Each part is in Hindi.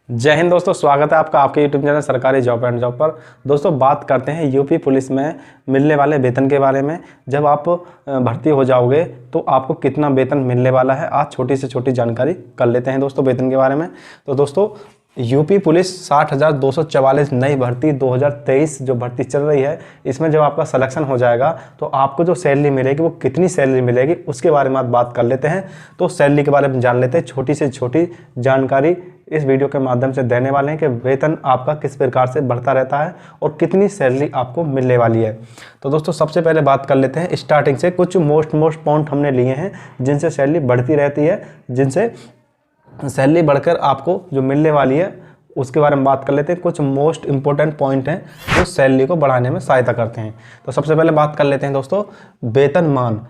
जय हिंद दोस्तों, स्वागत है आपका आपके यूट्यूब चैनल सरकारी जॉब एंड जॉब पर। दोस्तों बात करते हैं यूपी पुलिस में मिलने वाले वेतन के बारे में। जब आप भर्ती हो जाओगे तो आपको कितना वेतन मिलने वाला है, आज छोटी से छोटी जानकारी कर लेते हैं दोस्तों वेतन के बारे में। तो दोस्तों यूपी पुलिस 60,244 नई भर्ती 2023 जो भर्ती चल रही है, इसमें जब आपका सिलेक्शन हो जाएगा तो आपको जो सैलरी मिलेगी वो कितनी सैलरी मिलेगी उसके बारे में आज बात कर लेते हैं। तो सैलरी के बारे में जान लेते हैं, छोटी से छोटी जानकारी इस वीडियो के माध्यम से देने वाले हैं कि वेतन आपका किस प्रकार से बढ़ता रहता है और कितनी सैलरी आपको मिलने वाली है। तो दोस्तों सबसे पहले बात कर लेते हैं स्टार्टिंग से, कुछ मोस्ट पॉइंट हमने लिए हैं जिनसे सैलरी बढ़ती रहती है, जिनसे सैलरी बढ़कर आपको जो मिलने वाली है उसके बारे में बात कर लेते हैं। कुछ मोस्ट इंपॉर्टेंट पॉइंट हैं जो सैलरी को बढ़ाने में सहायता करते हैं। तो सबसे पहले बात कर लेते हैं दोस्तों वेतनमान।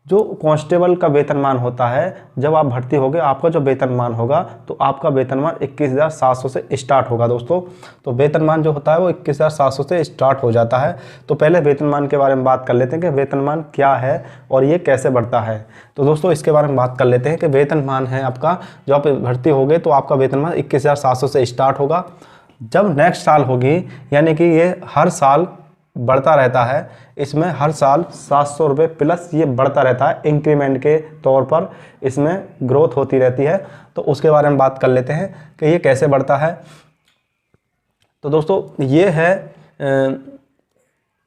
जो कांस्टेबल का वेतनमान होता है, जब आप भर्ती होगे आपका जो वेतनमान होगा तो आपका वेतनमान 21,700 से स्टार्ट होगा दोस्तों। तो वेतनमान जो होता है वो 21,700 से स्टार्ट हो जाता है। तो पहले वेतनमान के बारे में बात कर लेते हैं कि वेतनमान क्या है और ये कैसे बढ़ता है। तो दोस्तों इसके बारे में बात कर लेते हैं कि वेतनमान है आपका, जब आप भर्ती होगे तो आपका वेतनमान 21,700 से स्टार्ट होगा। जब नेक्स्ट साल होगी, यानी कि ये हर साल बढ़ता रहता है, इसमें हर साल 700 रुपये प्लस ये बढ़ता रहता है, इंक्रीमेंट के तौर पर इसमें ग्रोथ होती रहती है। तो उसके बारे में बात कर लेते हैं कि ये कैसे बढ़ता है। तो दोस्तों ये है,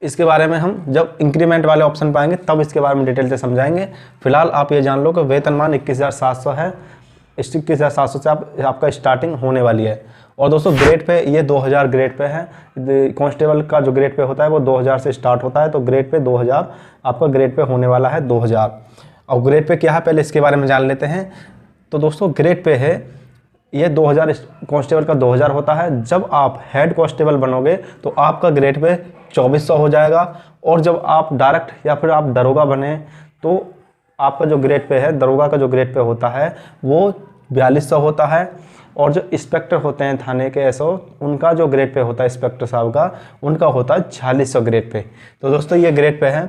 इसके बारे में हम जब इंक्रीमेंट वाले ऑप्शन पाएंगे तब इसके बारे में डिटेल से समझाएंगे। फिलहाल आप ये जान लो कि वेतनमान 21,700 है, 21,700 से आपका स्टार्टिंग होने वाली है। और दोस्तों ग्रेड पे ये 2000 ग्रेड पे है। कांस्टेबल का जो ग्रेड पे होता है वो 2000 से स्टार्ट होता है, तो ग्रेड पे 2000 आपका ग्रेड पे होने वाला है 2000। और ग्रेड पे क्या है पहले इसके बारे में जान लेते हैं। तो दोस्तों ग्रेड पे है ये 2000, कांस्टेबल का 2000 होता है। जब आप हेड कांस्टेबल बनोगे तो आपका ग्रेड पे 2400 हो जाएगा। और जब आप डायरेक्ट या फिर आप दरोगा बने तो आपका जो ग्रेड पे है, दरोगा का जो ग्रेड पे होता है वो 4200 होता है। और जो इंस्पेक्टर होते हैं थाने के एसओ, उनका जो ग्रेड पे होता है इंस्पेक्टर साहब का, उनका होता है 4600 ग्रेड पे। तो दोस्तों ये ग्रेड पे है।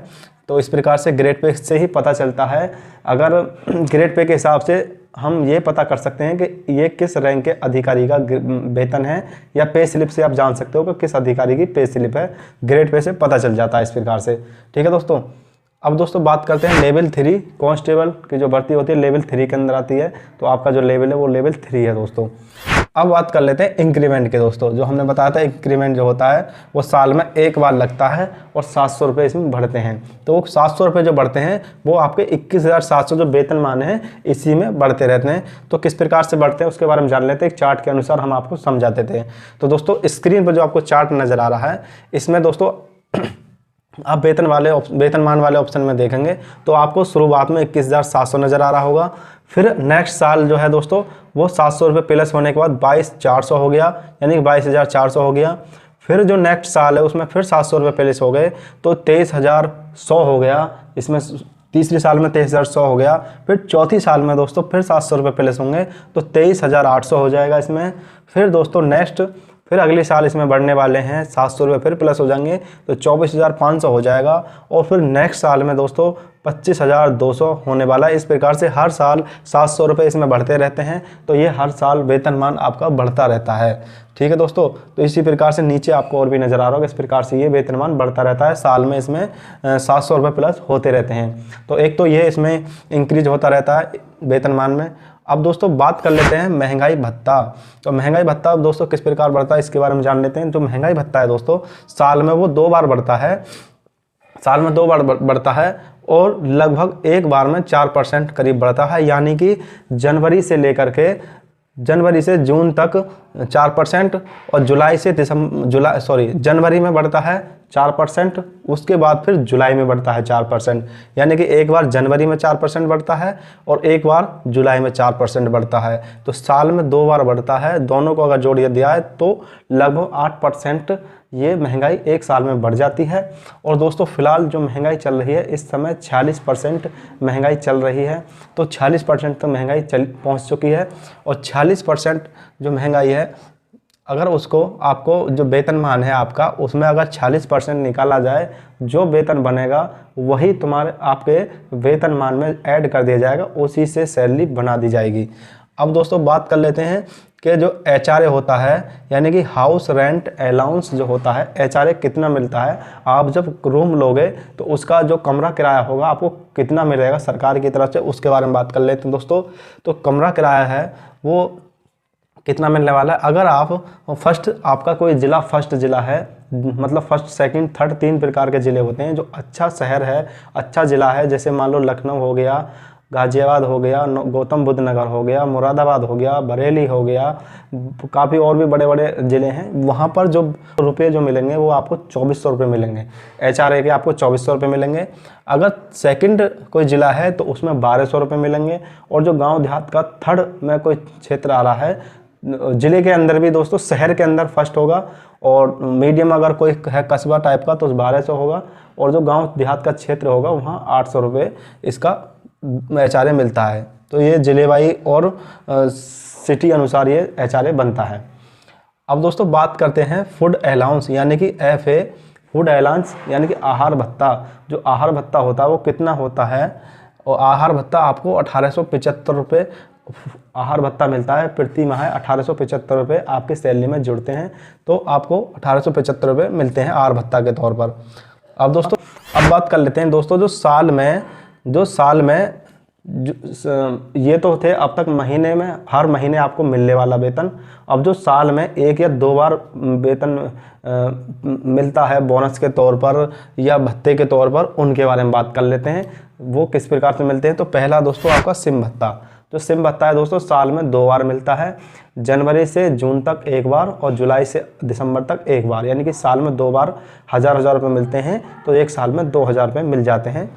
तो इस प्रकार से ग्रेड पे से ही पता चलता है। अगर ग्रेड पे के हिसाब से हम ये पता कर सकते हैं कि ये किस रैंक के अधिकारी का वेतन है, या पे स्लिप से आप जान सकते हो कि किस अधिकारी की पे स्लिप है। ग्रेड पे से पता चल जाता है इस प्रकार से। ठीक है दोस्तों। अब दोस्तों बात करते हैं लेवल 3 कांस्टेबल की जो भर्ती होती है लेवल 3 के अंदर आती है। तो आपका जो लेवल है वो लेवल 3 है दोस्तों। अब बात कर लेते हैं इंक्रीमेंट के दोस्तों। जो हमने बताया था इंक्रीमेंट जो होता है वो साल में एक बार लगता है और 700 रुपये इसमें बढ़ते हैं। तो वो 700 रुपये जो बढ़ते हैं वो आपके 21,700 जो वेतनमान है इसी में बढ़ते रहते हैं। तो किस प्रकार से बढ़ते हैं उसके बारे में जान लेते हैं, एक चार्ट के अनुसार हम आपको समझाते थे। तो दोस्तों स्क्रीन पर जो आपको चार्ट नज़र आ रहा है, इसमें दोस्तों आप वेतनमान वाले ऑप्शन में देखेंगे तो आपको शुरुआत में 21,700 नज़र आ रहा होगा। फिर नेक्स्ट साल जो है दोस्तों वो 700 रुपये प्लस होने के बाद 22,400 हो गया, यानी कि 22,400 हो गया। फिर जो नेक्स्ट साल है उसमें फिर 700 रुपये प्लस हो गए तो 23,100 हो गया। इसमें तीसरी साल में 23,100 हो गया। फिर चौथी साल में दोस्तों फिर 700 रुपये प्लस होंगे तो 23,800 हो जाएगा इसमें। फिर दोस्तों फिर अगले साल इसमें बढ़ने वाले हैं, 700 रुपये फिर प्लस हो जाएंगे तो 24,500 हो जाएगा। और फिर नेक्स्ट साल में दोस्तों 25,200 होने वाला है। इस प्रकार से हर साल 700 रुपये इसमें बढ़ते रहते हैं। तो ये हर साल वेतनमान आपका बढ़ता रहता है। ठीक है दोस्तों। तो इसी प्रकार से नीचे आपको और भी नज़र आ रहा होगा, इस प्रकार से ये वेतनमान बढ़ता रहता है। साल में इसमें 700 रुपये प्लस होते रहते हैं। तो एक तो ये इसमें इंक्रीज होता रहता है वेतनमान में। अब दोस्तों बात कर लेते हैं महंगाई भत्ता। तो महंगाई भत्ता दोस्तों किस प्रकार बढ़ता है इसके बारे में जान लेते हैं। जो महंगाई भत्ता है दोस्तों साल में वो 2 बार बढ़ता है, साल में 2 बार बढ़ता है और लगभग एक बार में 4% करीब बढ़ता है। यानी कि जनवरी से जून तक 4% और जनवरी में बढ़ता है 4%, उसके बाद फिर जुलाई में बढ़ता है 4%। यानी कि एक बार जनवरी में 4% बढ़ता है और एक बार जुलाई में 4% बढ़ता है। तो साल में 2 बार बढ़ता है। दोनों को अगर जोड़ दिया है तो लगभग 8% ये महंगाई एक साल में बढ़ जाती है। और दोस्तों फिलहाल जो महंगाई चल रही है इस समय 46% महंगाई चल रही है। तो 46% तक महंगाई पहुंच चुकी है। और 46% जो महंगाई है, अगर उसको आपको जो वेतनमान है आपका उसमें अगर 46% निकाला जाए, जो वेतन बनेगा वही आपके वेतनमान में ऐड कर दिया जाएगा, उसी से सैलरी बना दी जाएगी। अब दोस्तों बात कर लेते हैं कि जो HRA होता है यानी कि हाउस रेंट अलाउंस जो होता है, HRA कितना मिलता है, आप जब रूम लोगे तो उसका जो कमरा किराया होगा आपको कितना मिलेगा सरकार की तरफ से, उसके बारे में बात कर लेते हैं दोस्तों। तो कमरा किराया है वो कितना मिलने वाला है। अगर आप फर्स्ट, आपका कोई ज़िला फर्स्ट ज़िला है, मतलब फर्स्ट सेकंड थर्ड 3 प्रकार के ज़िले होते हैं, जो अच्छा शहर है, अच्छा ज़िला है, जैसे मान लो लखनऊ हो गया, गाज़ियाबाद हो गया, गौतम बुद्ध नगर हो गया, मुरादाबाद हो गया, बरेली हो गया, काफ़ी और भी बड़े बड़े ज़िले हैं। वहाँ पर जो रुपये जो मिलेंगे वो आपको 2400 रुपये मिलेंगे, HRA के आपको 2400 रुपये मिलेंगे। अगर सेकंड कोई ज़िला है तो उसमें 1200 रुपये मिलेंगे। और जो गांव देहात का थर्ड में कोई क्षेत्र आ रहा है, ज़िले के अंदर भी दोस्तों, शहर के अंदर फर्स्ट होगा, और मीडियम अगर कोई है कस्बा टाइप का तो 1200 होगा, और जो गांव देहात का क्षेत्र होगा वहाँ 800 रुपये इसका HRA मिलता है। तो ये ज़िलेवाई और सिटी अनुसार ये HRA बनता है। अब दोस्तों बात करते हैं फूड अलाउंस यानी कि FA, फूड अलाउंस यानी कि आहार भत्ता। जो आहार भत्ता होता है वो कितना होता है, और आहार भत्ता आपको 1875 रुपये आहार भत्ता मिलता है प्रति माह। 1875 रुपये आपके सैलरी में जुड़ते हैं तो आपको 1875 रुपये मिलते हैं आहार भत्ता के तौर पर। अब दोस्तों अब बात कर लेते हैं दोस्तों, जो साल में ये तो थे अब तक महीने में, हर महीने आपको मिलने वाला वेतन। अब जो साल में 1 या 2 बार वेतन मिलता है बोनस के तौर पर या भत्ते के तौर पर, उनके बारे में बात कर लेते हैं। वो किस प्रकार से मिलते हैं। तो पहला दोस्तों आपका सिम भत्ता। जो सिम भत्ता है दोस्तों साल में 2 बार मिलता है, जनवरी से जून तक 1 बार और जुलाई से दिसंबर तक 1 बार, यानी कि साल में 2 बार 1000 रुपये मिलते हैं। तो एक साल में 2000 रुपये मिल जाते हैं।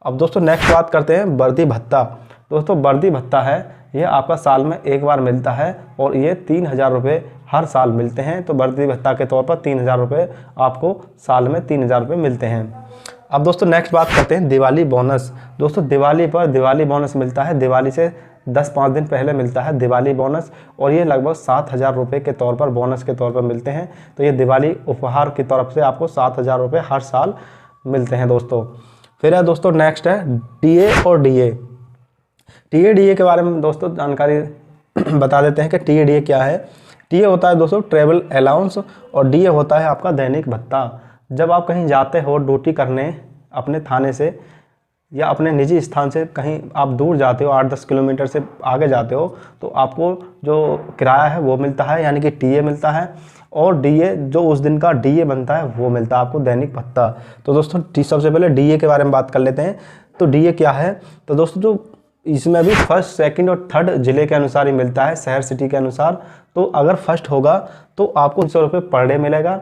अब दोस्तों नेक्स्ट बात करते हैं वर्दी भत्ता। दोस्तों वर्दी भत्ता है ये आपका साल में 1 बार मिलता है और ये 3000 रुपये हर साल मिलते हैं। तो वर्दी भत्ता के तौर पर 3000 रुपये आपको साल में 3000 रुपये मिलते हैं। अब दोस्तों नेक्स्ट बात करते हैं दिवाली बोनस। दोस्तों दिवाली पर दिवाली बोनस मिलता है, दिवाली से 10-5 दिन पहले मिलता है दिवाली बोनस, और ये लगभग 7000 रुपये के तौर पर बोनस के तौर पर मिलते हैं। तो ये दिवाली उपहार की तरफ से आपको 7000 रुपये हर साल मिलते हैं दोस्तों। फिर है दोस्तों नेक्स्ट है TA और DA। DA के बारे में दोस्तों जानकारी बता देते हैं कि TA क्या है। TA होता है दोस्तों ट्रेवल अलाउंस और DA होता है आपका दैनिक भत्ता। जब आप कहीं जाते हो ड्यूटी करने अपने थाने से या अपने निजी स्थान से, कहीं आप दूर जाते हो 8-10 किलोमीटर से आगे जाते हो, तो आपको जो किराया है वो मिलता है, यानी कि TA मिलता है। और DA जो उस दिन का DA बनता है वो मिलता है आपको दैनिक भत्ता। तो दोस्तों सबसे पहले DA के बारे में बात कर लेते हैं। तो DA क्या है। तो दोस्तों जो इसमें भी फर्स्ट सेकंड और थर्ड ज़िले के अनुसार ही मिलता है, शहर सिटी के अनुसार। तो अगर फर्स्ट होगा तो आपको 100 रुपये पर डे मिलेगा,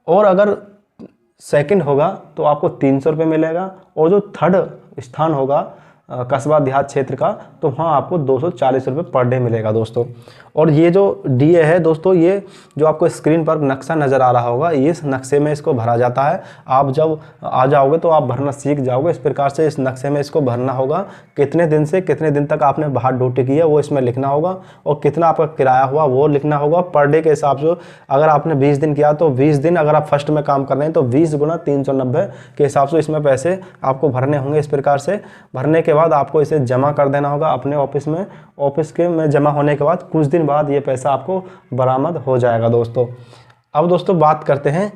और अगर सेकंड होगा तो आपको 300 रुपये मिलेगा, और जो थर्ड स्थान होगा कस्बा देहात क्षेत्र का तो वहाँ आपको 240 रुपये पर डे मिलेगा दोस्तों। और ये जो DA है दोस्तों, ये जो आपको स्क्रीन पर नक्शा नज़र आ रहा होगा, इस नक्शे में इसको भरा जाता है। आप जब आ जाओगे तो आप भरना सीख जाओगे। इस प्रकार से इस नक्शे में इसको भरना होगा। कितने दिन से कितने दिन तक आपने बाहर ड्यूटी की है वो इसमें लिखना होगा, और कितना आपका किराया हुआ वो लिखना होगा पर डे के हिसाब से। अगर आपने 20 दिन किया तो 20 दिन, अगर आप फर्स्ट में काम कर रहे हैं तो 20 गुना 390 के हिसाब से इसमें पैसे आपको भरने होंगे। इस प्रकार से भरने के बाद आपको इसे जमा कर देना होगा अपने ऑफिस में। ऑफिस के में जमा होने के बाद कुछ दिन बाद ये पैसा आपको बरामद हो जाएगा दोस्तों। अब दोस्तों बात करते हैं,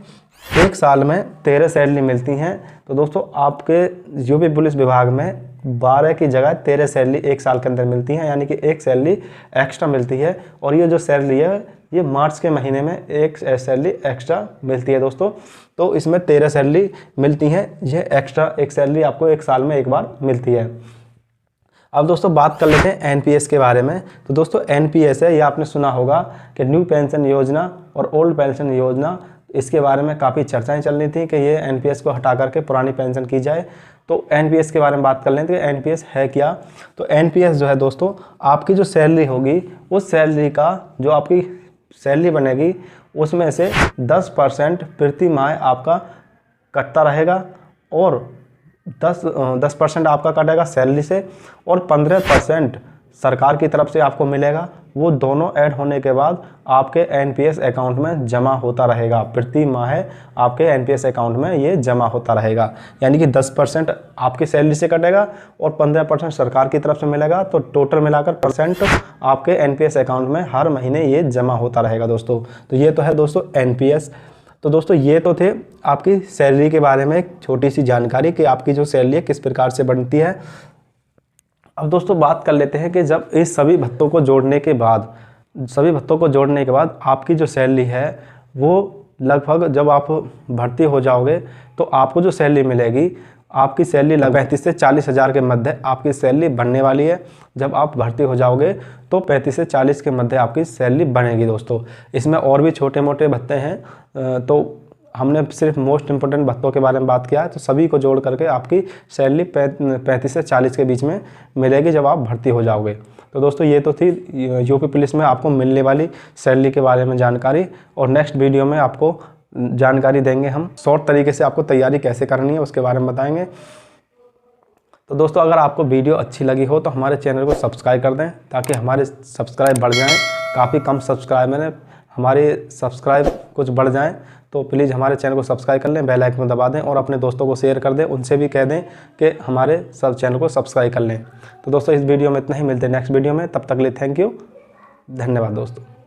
एक साल में 13 सैलरी मिलती हैं। तो दोस्तों आपके यूपी पुलिस विभाग में 12 की जगह 13 सैलरी एक साल के अंदर मिलती हैं, यानी कि एक सैलरी एक्स्ट्रा मिलती है। और ये जो सैलरी है ये मार्च के महीने में एक सैलरी एक्स्ट्रा मिलती है दोस्तों। तो इसमें 13 सैलरी मिलती हैं, ये एक्स्ट्रा एक सैलरी आपको एक साल में एक बार मिलती है। अब दोस्तों बात कर लेते हैं NPS के बारे में। तो दोस्तों NPS है, ये आपने सुना होगा कि न्यू पेंशन योजना और ओल्ड पेंशन योजना, इसके बारे में काफ़ी चर्चाएं चल रही थी कि ये NPS को हटा करके पुरानी पेंशन की जाए। तो NPS के बारे में बात कर लेते हैं। NPS है क्या। तो NPS जो है दोस्तों, आपकी जो सैलरी होगी उस सैलरी का जो आपकी सैलरी बनेगी उसमें से 10% प्रति माह आपका कटता रहेगा, और 10% आपका कटेगा सैलरी से, और 15% सरकार की तरफ से आपको मिलेगा। वो दोनों ऐड होने के बाद आपके एनपीएस अकाउंट में जमा होता रहेगा। प्रति माह आपके एनपीएस अकाउंट में ये जमा होता रहेगा, यानी कि 10% आपकी सैलरी से कटेगा और 15% सरकार की तरफ से मिलेगा। तो टोटल मिलाकर परसेंट आपके एनपीएस अकाउंट में हर महीने ये जमा होता रहेगा दोस्तों। तो ये तो है दोस्तों एनपीएस। तो दोस्तों ये तो थे आपकी सैलरी के बारे में एक छोटी सी जानकारी कि आपकी जो सैलरी है किस प्रकार से बनती है। अब दोस्तों बात कर लेते हैं कि जब इस सभी भत्तों को जोड़ने के बाद आपकी जो सैलरी है वो लगभग, जब आप भर्ती हो जाओगे तो आपको जो सैलरी मिलेगी, आपकी सैलरी लगभग 35 से 40 हज़ार के मध्य आपकी सैलरी बनने वाली है। जब आप भर्ती हो जाओगे तो 35 से 40 के मध्य आपकी सैलरी बनेगी दोस्तों। इसमें और भी छोटे मोटे भत्ते हैं, तो हमने सिर्फ मोस्ट इंपॉर्टेंट भत्तों के बारे में बात किया है। तो सभी को जोड़ करके आपकी सैलरी 35 से 40 के बीच में मिलेगी जब आप भर्ती हो जाओगे। तो दोस्तों ये तो थी यूपी पुलिस में आपको मिलने वाली सैलरी के बारे में जानकारी। और नेक्स्ट वीडियो में आपको जानकारी देंगे हम, शॉर्ट तरीके से आपको तैयारी कैसे करनी है उसके बारे में बताएंगे। तो दोस्तों अगर आपको वीडियो अच्छी लगी हो तो हमारे चैनल को सब्सक्राइब कर दें ताकि हमारे सब्सक्राइब बढ़ जाएं। काफ़ी कम सब्सक्राइबर हैं, हमारे सब्सक्राइब कुछ बढ़ जाएं, तो प्लीज़ हमारे चैनल को सब्सक्राइब कर लें, बेल आइकन दबा दें और अपने दोस्तों को शेयर कर दें, उनसे भी कह दें कि हमारे सब चैनल को सब्सक्राइब कर लें। तो दोस्तों इस वीडियो में इतना ही, मिलते हैं नेक्स्ट वीडियो में, तब तक के लिए थैंक यू, धन्यवाद दोस्तों।